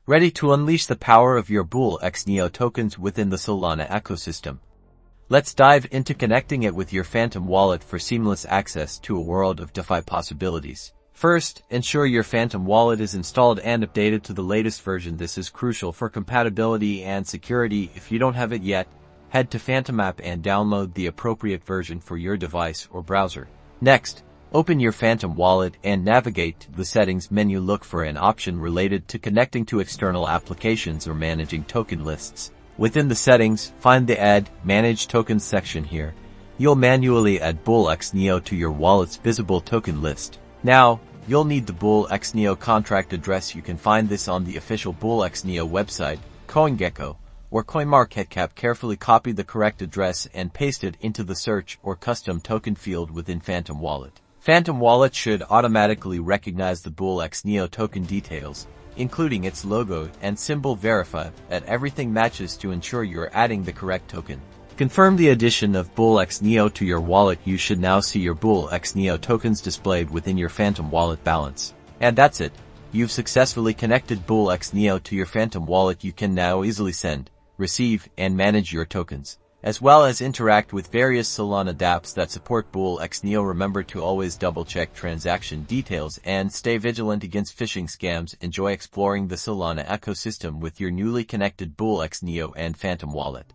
ready to unleash the power of your BullX Neo tokens within the Solana ecosystem. Let's dive into connecting it with your Phantom wallet for seamless access to a world of DeFi possibilities. First, ensure your Phantom wallet is installed and updated to the latest version. This is crucial for compatibility and security. If you don't have it yet, head to Phantom app and download the appropriate version for your device or browser. Next, open your Phantom wallet and navigate to the settings menu. Look for an option related to connecting to external applications or managing token lists. Within the settings, find the Add Manage Tokens section here. You'll manually add BullX Neo to your wallet's visible token list. Now, you'll need the BullX Neo contract address. You can find this on the official BullX Neo website, CoinGecko, or CoinMarketCap. Carefully copy the correct address and paste it into the search or custom token field within Phantom Wallet. Phantom Wallet should automatically recognize the BullX Neo token details, including its logo and symbol. Verify that everything matches to ensure you're adding the correct token. Confirm the addition of BullX Neo to your wallet. You should now see your BullX Neo tokens displayed within your Phantom Wallet balance. And that's it. You've successfully connected BullX Neo to your Phantom Wallet. You can now easily send, receive, and manage your tokens, as well as interact with various Solana dApps that support BullX Neo. Remember to always double-check transaction details and stay vigilant against phishing scams. Enjoy exploring the Solana ecosystem with your newly connected BullX Neo and Phantom Wallet.